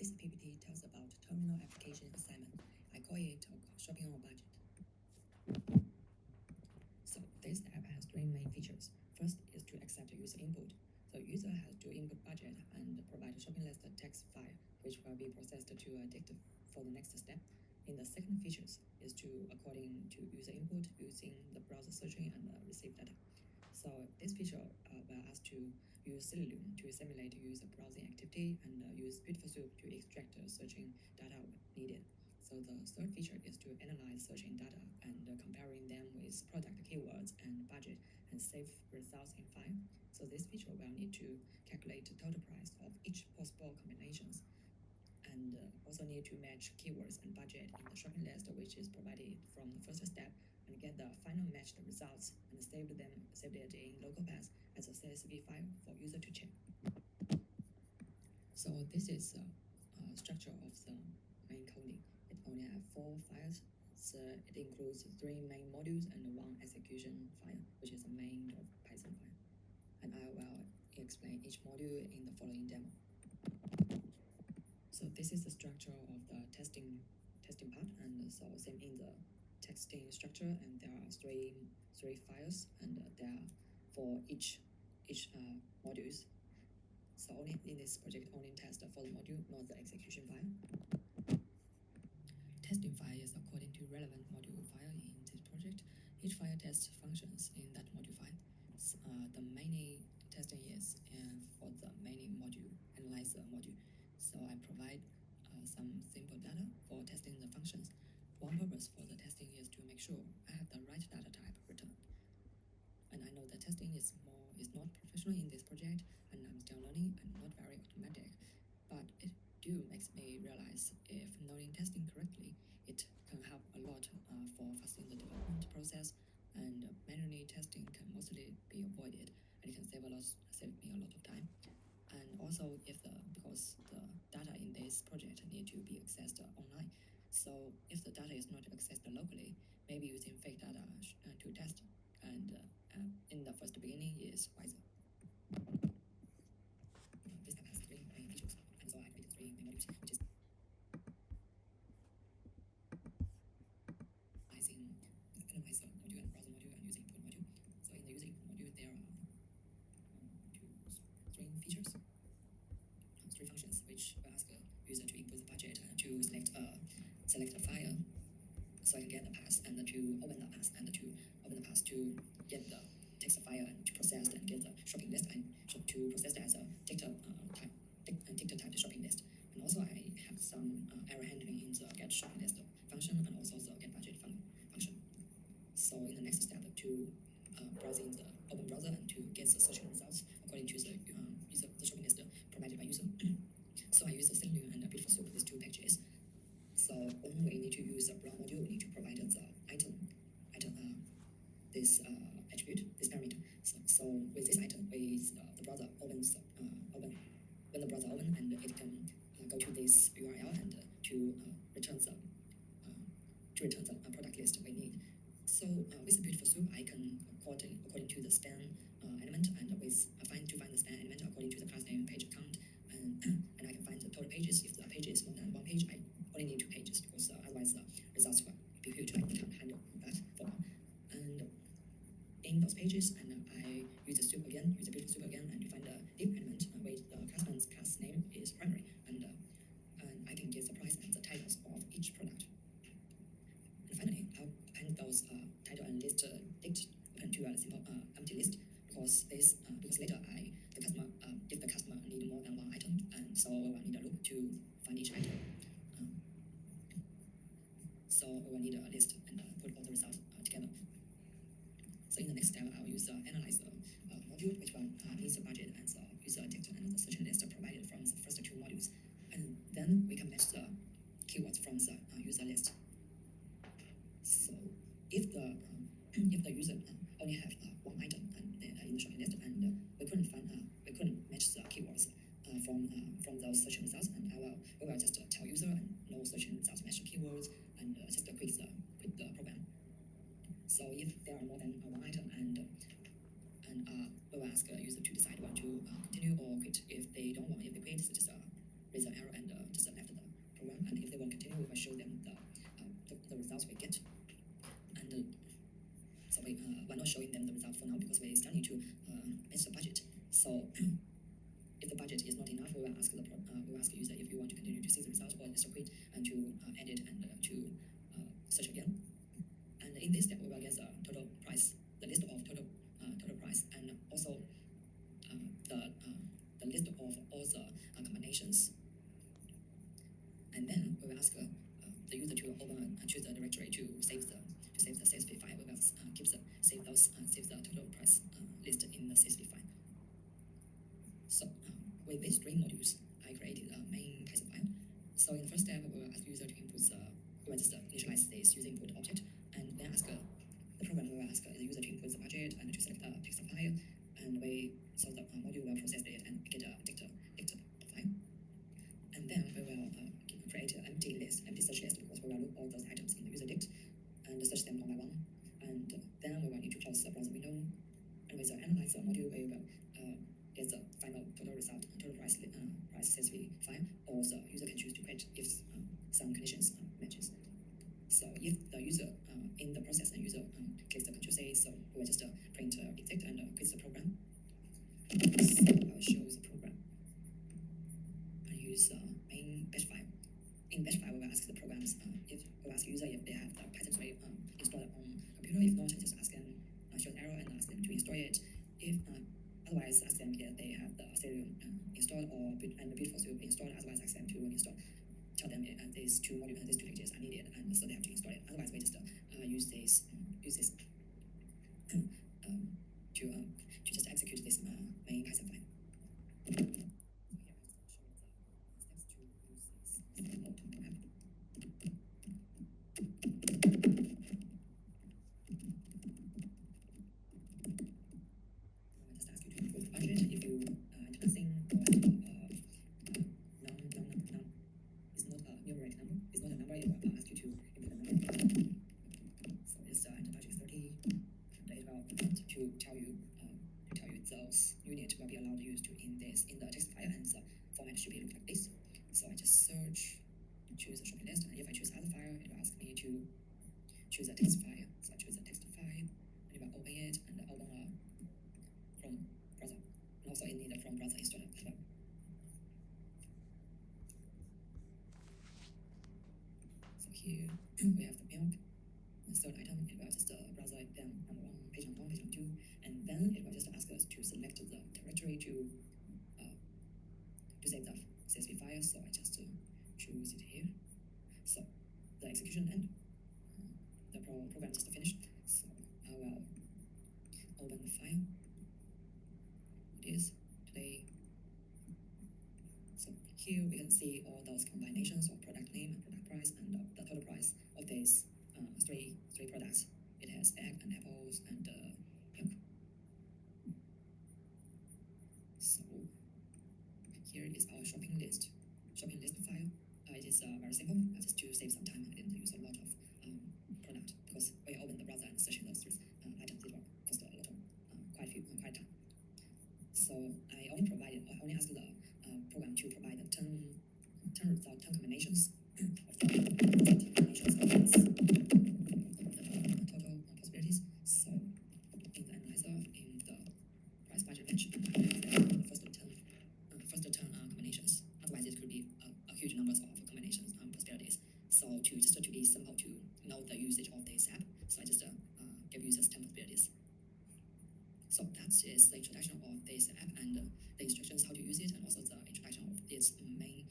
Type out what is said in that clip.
This PPT tells about terminal application assignment. I call it shopping on a budget. So this app has three main features. First is to accept user input. So user has to input budget and provide a shopping list text file, which will be processed to Github for the next step. In the second features is to, according to user input, using the browser searching and receive data. So this feature will ask to use Selenium to simulate user browsing activity and use Beautiful Soup to extract searching data needed. So the third feature is to analyze searching data and comparing them with product keywords and budget and save results in file. So this feature will need to calculate the total price of each possible combinations and also need to match keywords and budget in the shopping list, which is provided from the first step, and get the final matched results and save it in local path as a CSV file for user to check. So this is the structure of the main coding. It only has 4 files. So it includes 3 main modules and 1 execution file, which is the main Python file. And I will explain each module in the following demo. So this is the structure of the testing part, and so same in the testing structure, and there are three files, and there are for each modules. So only in this project only test for the module, not the execution file. Testing file is according to relevant module file in this project. Each file tests functions in that module file. The main testing is for the main module, analyze the module. So I provide some simple data for testing the functions. One purpose for the testing is to make sure I have the right data type returned. And I know that testing is not professional in this project, and I'm still learning and not very automatic. But it do makes me realize if knowing testing correctly, it can help a lot for fastening the development process, and manually testing can mostly be avoided, and it can save me a lot of time. And also, because the data in this project need to be accessed online, so if the data is not accessed locally, maybe using fake data to test, and in the first beginning is wiser. This app has 3 main features, and so I created 3 main modules, which is analyze the module and browser module and user input module. So in the user input module, there are 3 features. 3 functions which will ask a user to input the budget and to select a file, so I can get the path, and to open the path, and to open the path to get the text file and to process and get the shopping list and to process that as a dicta type shopping list. And also I have some error handling in the get shopping list function and also the get budget function. So in the next step, to browsing the open browser and to get the searching results according to the shopping list provided by user. So I use the Selenium and Beautiful Soup, these 2 packages. So when we need to use the brown module, we need to provide the item this attribute, this parameter. So with this item, the browser opens when the browser opens, and it can go to this URL and to return the product list we need. So with the Beautiful Soup, I can according to the span element, and to find the span element according to the class name page count, and I can find the total pages. If the page is more than 1 page, I only need 2 pages, because otherwise the results will be huge. I can't handle that for now. And in those pages, and I use the Beautiful Soup again, and to find the div element where the customer's class name is primary, and I can get the price and the titles of each product. And finally, I'll append those title and list dict to a simple empty list, because later if the customer need more than 1 item, and so we will need a loop to find each item. So we will need a list and put all the results together. So in the next step, I will use the analyze module, which will needs the budget and the user text and the searching list provided from the first 2 modules, and then we can match the keywords from the user list. So if the user only have 1 item and in the shopping list, and we couldn't match the keywords from those searching results, and we will just tell user and no searching results match the keywords, and just quit the program. So if there are more than 1 item, and we will ask user to decide whether to continue or quit. If they don't want, if they quit, so just raise an error and just we will show them the results we get. And so we're not showing them the result for now because we still need to match the budget. So if the budget is not enough, we will ask the user if you want to continue to see the result or just quit and to edit and to search again. And in this step, we will get the total price, the list of total price, and also the list of all the combinations. And then we will ask the user to open and choose the directory to save the CSV file. We will save the total price list in the CSV file. So with these three modules, I created a main Python file. So in the first step, we will ask the user to input we will just initialize this user input object, and then ask the program will ask the user to input the budget and to select the text file, and so the module will process it and get a dict file. And then we will create an empty search list, because we will look all those items in the user dict and search them one by one. And then we will need to close the browser window. And with the analyze module, we will get the final total result, total price CSV file, or the user can choose to quit if some conditions matches. So if the user in the process and user clicks the Ctrl+C, so we will just print exit and quit the program. So I'll show the program and use main batch file. In batch file, we will ask the programs we will ask user if they have the Python 3 installed on computer. If not, just ask them show an error and ask them to install it. If otherwise, ask them if they have the stereo installed and the Beautiful Soup installed. Otherwise, ask them to install. Tell them these two modules, these two packages are needed, and so they have to install it. Otherwise, we just use this to just execute this main Python file. Here I just show the steps to use this mode app. I just ask you to input budget if you enter nothing, or none. It's not a numeric number. It's not a number. It will ask you to input a number. So just enter budget 30, and it will to tell you those units will be allowed to use in the text file, and the format should be look like this. So I just search, choose the shopping list, and if I choose other file, it will ask me to choose a text file. So I choose a text file, and it will open it and open from browser. And also it needs a from browser installer as well. So here we have the milk. The third item, it will just browser then number 1, page number 1, page number 2, and then it will just ask us to select the directory to save the CSV file. So I just choose it here. So the execution end. The program just finished. So I will open the file. It is today. So here we can see all those combinations of product name and product price and the total price of these three products. It has egg and apples and milk. So here is our shopping list file. It is very simple. Just to save some time, I didn't use a lot of product, because when you open the browser and searching those items, it will cost a lot of quite time. So I only asked the program to provide the 10 combinations of the combinations of these total possibilities. So in the analyzer, in the price budget bench, the first 10 combinations. Otherwise, it could be a huge numbers of combinations possibilities. So to be simple to know the usage of this app, so I just give users 10 possibilities. So that is the introduction of this app and the instructions how to use it, and also the introduction of its main